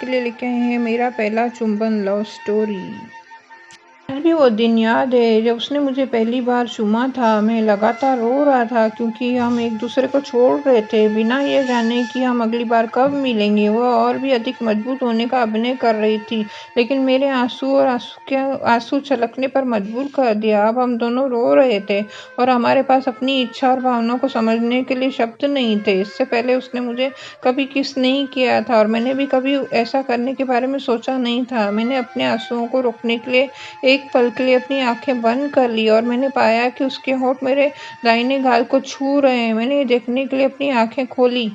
आपके लिए लेके आए हैं मेरा पहला चुंबन लव स्टोरी। आज भी वो दिन याद है जब उसने मुझे पहली बार चूमा था। मैं लगातार रो रहा था क्योंकि हम एक दूसरे को छोड़ रहे थे, बिना ये जाने कि हम अगली बार कब मिलेंगे। वह और भी अधिक मजबूत होने का अभिनय कर रही थी, लेकिन मेरे आंसू छलकने पर मजबूर कर दिया। अब हम दोनों रो रहे थे और हमारे पास अपनी इच्छा और भावनाओं को समझने के लिए शब्द नहीं थे। इससे पहले उसने मुझे कभी किस नहीं किया था और मैंने भी कभी ऐसा करने के बारे में सोचा नहीं था। मैंने अपने आंसुओं को रोकने के लिए एक पल के लिए अपनी आंखें बंद कर ली और मैंने पाया कि उसके होंठ मेरे दाहिने गाल को छू रहे हैं। मैंने ये देखने के लिए अपनी आंखें खोली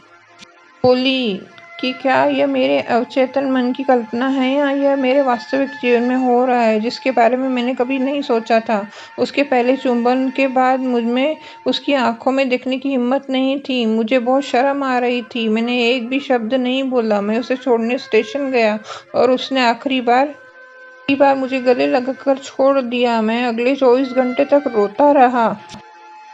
कि क्या यह मेरे अवचेतन मन की कल्पना है या यह मेरे वास्तविक जीवन में हो रहा है, जिसके बारे में मैंने कभी नहीं सोचा था। उसके पहले चुंबन के बाद मुझमें उसकी आंखों में देखने की हिम्मत नहीं थी। मुझे बहुत शर्म आ रही थी। मैंने एक भी शब्द नहीं बोला। मैं उसे छोड़ने स्टेशन गया और उसने आखिरी बार मुझे गले लगाकर छोड़ दिया। मैं अगले 24 घंटे तक रोता रहा।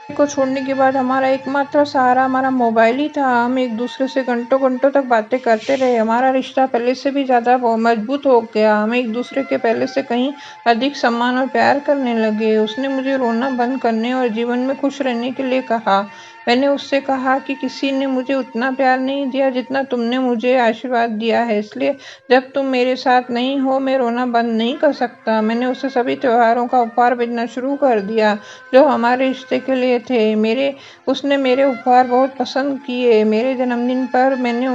को छोड़ने के बाद हमारा एकमात्र सहारा हमारा मोबाइल ही था। हम एक दूसरे से घंटों घंटों तक बातें करते रहे। हमारा रिश्ता पहले से भी ज़्यादा मजबूत हो गया। हम एक दूसरे के पहले से कहीं अधिक सम्मान और प्यार करने लगे। उसने मुझे रोना बंद करने और जीवन में खुश रहने के लिए कहा। मैंने उससे कहा कि किसी ने मुझे उतना प्यार नहीं दिया जितना तुमने मुझे आशीर्वाद दिया है, इसलिए जब तुम मेरे साथ नहीं हो मैं रोना बंद नहीं कर सकता। मैंने उसे सभी त्योहारों का उपहार भेजना शुरू कर दिया जो हमारे रिश्ते के लिए थे। उसने मेरे उपहार बहुत पसंद किए। मेरे जन्मदिन पर मैंने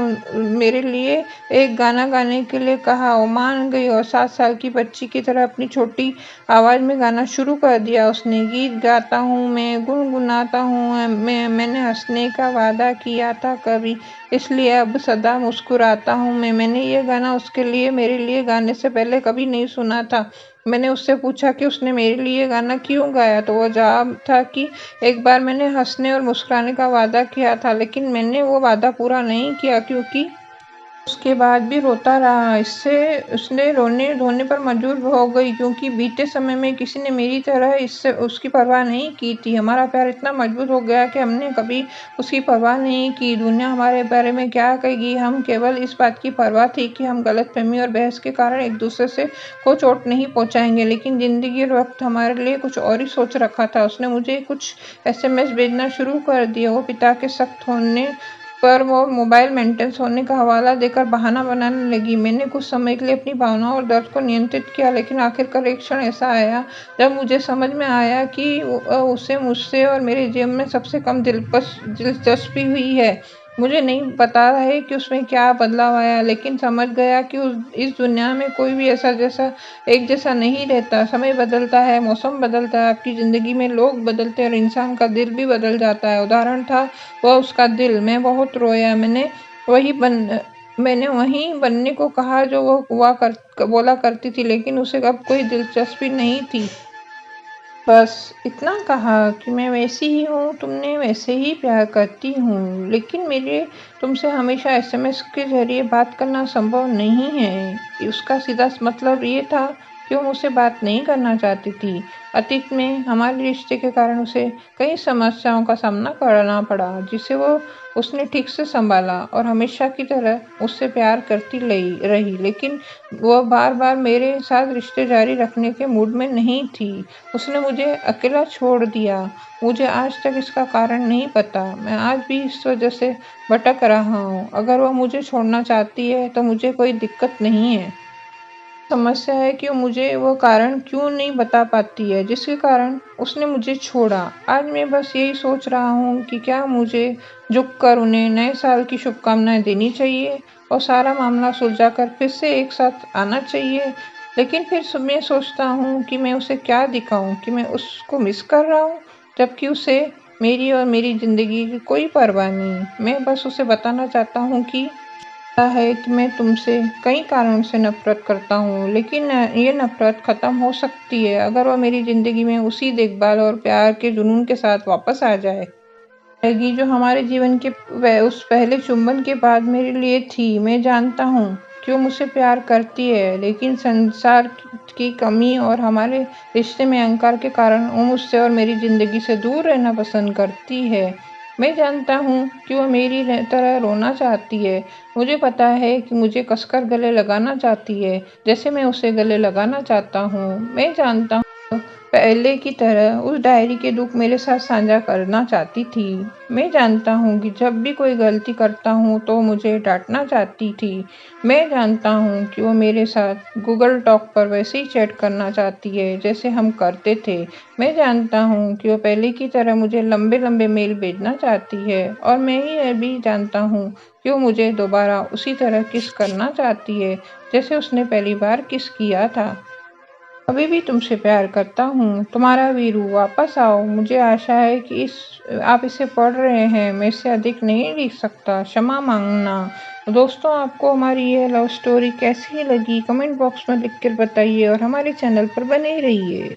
मेरे लिए एक गाना गाने के लिए कहा। वो मान गई और 7 साल की बच्ची की तरह अपनी छोटी आवाज़ में गाना शुरू कर दिया। उसने गीत गाता हूँ मैं, गुनगुनाता हूँ मैंने हंसने का वादा किया था कभी, इसलिए अब सदा मुस्कुराता हूँ मैं। मैंने ये गाना उसके लिए मेरे लिए गाने से पहले कभी नहीं सुना था। मैंने उससे पूछा कि उसने मेरे लिए गाना क्यों गाया, तो वह जवाब था कि एक बार मैंने हंसने और मुस्कुराने का वादा किया था, लेकिन मैंने वो वादा पूरा नहीं किया क्योंकि उसके बाद भी रोता रहा। इससे उसने रोने धोने पर मजबूर हो गई क्योंकि बीते समय में किसी ने मेरी तरह इससे उसकी परवाह नहीं की थी। हमारा प्यार इतना मजबूत हो गया कि हमने कभी उसकी परवाह नहीं की दुनिया हमारे बारे में क्या कहेगी। हम केवल इस बात की परवाह थी कि हम गलतफहमी और बहस के कारण एक दूसरे से को चोट नहीं पहुंचाएंगे। लेकिन जिंदगी और वक्त हमारे लिए कुछ और ही सोच रखा था। उसने मुझे कुछ एसएमएस भेजना शुरू कर दिया। वो पिता के सख्त होने पर वो मोबाइल मेंटेनेंस होने का हवाला देकर बहाना बनाने लगी। मैंने कुछ समय के लिए अपनी भावनाओं और दर्द को नियंत्रित किया, लेकिन आखिरकार एक क्षण ऐसा आया जब मुझे समझ में आया कि उसे मुझसे और मेरे जीवन में सबसे कम दिलचस्पी हुई है। मुझे नहीं पता है कि उसमें क्या बदलाव आया, लेकिन समझ गया कि इस दुनिया में कोई भी एक जैसा नहीं रहता। समय बदलता है, मौसम बदलता है, आपकी ज़िंदगी में लोग बदलते हैं और इंसान का दिल भी बदल जाता है। उदाहरण था वह उसका दिल। मैं बहुत रोया। मैंने वही बनने को कहा जो वो बोला करती थी, लेकिन उसे अब कोई दिलचस्पी नहीं थी। बस इतना कहा कि मैं वैसी ही हूँ, तुमने वैसे ही प्यार करती हूँ, लेकिन मेरे तुमसे हमेशा एसएमएस के ज़रिए बात करना संभव नहीं है। उसका सीधा मतलब ये था कि वो मुझसे बात नहीं करना चाहती थी। अतीत में हमारे रिश्ते के कारण उसे कई समस्याओं का सामना करना पड़ा, जिसे उसने ठीक से संभाला और हमेशा की तरह मुझसे प्यार करती रही, लेकिन वह बार-बार मेरे साथ रिश्ते जारी रखने के मूड में नहीं थी। उसने मुझे अकेला छोड़ दिया। मुझे आज तक इसका कारण नहीं पता। मैं आज भी इस वजह से भटक रहा हूँ। अगर वह मुझे छोड़ना चाहती है तो मुझे कोई दिक्कत नहीं है। समस्या है कि वो कारण क्यों नहीं बता पाती है जिसके कारण उसने मुझे छोड़ा। आज मैं बस यही सोच रहा हूँ कि क्या मुझे झुककर उन्हें नए साल की शुभकामनाएं देनी चाहिए और सारा मामला सुलझाकर फिर से एक साथ आना चाहिए। लेकिन फिर मैं सोचता हूँ कि मैं उसे क्या दिखाऊँ कि मैं उसको मिस कर रहा हूँ, जबकि उसे मेरी और मेरी ज़िंदगी की कोई परवाह नहीं। मैं बस उसे बताना चाहता हूँ कि पता है कि मैं तुमसे कई कारणों से नफ़रत करता हूँ, लेकिन ये नफ़रत ख़त्म हो सकती है अगर वह मेरी ज़िंदगी में उसी देखभाल और प्यार के जुनून के साथ वापस आ जाएगी जो हमारे जीवन के उस पहले चुंबन के बाद मेरे लिए थी। मैं जानता हूँ कि वो मुझसे प्यार करती है, लेकिन संसार की कमी और हमारे रिश्ते में अहंकार के कारण वो मुझसे और मेरी ज़िंदगी से दूर रहना पसंद करती है। मैं जानता हूँ कि वो मेरी तरह रोना चाहती है। मुझे पता है कि मुझे कसकर गले लगाना चाहती है, जैसे मैं उसे गले लगाना चाहता हूँ। मैं जानता हूँ पहले की तरह उस डायरी के दुख मेरे साथ साझा करना चाहती थी। मैं जानता हूँ कि जब भी कोई गलती करता हूँ तो मुझे डांटना चाहती थी। मैं जानता हूँ कि वो मेरे साथ गूगल टॉक पर वैसे ही चैट करना चाहती है जैसे हम करते थे। मैं जानता हूँ कि वो पहले की तरह मुझे लंबे लंबे मेल भेजना चाहती है, और मैं ये भी जानता हूँ कि वो मुझे दोबारा उसी तरह किस करना चाहती है जैसे उसने पहली बार किस किया था। अभी भी तुमसे प्यार करता हूँ, तुम्हारा वीरू। वापस आओ। मुझे आशा है कि इस आप इसे पढ़ रहे हैं। मैं इससे अधिक नहीं लिख सकता, क्षमा मांगना। दोस्तों, आपको हमारी ये लव स्टोरी कैसी लगी कमेंट बॉक्स में लिख कर बताइए, और हमारे चैनल पर बने रहिए।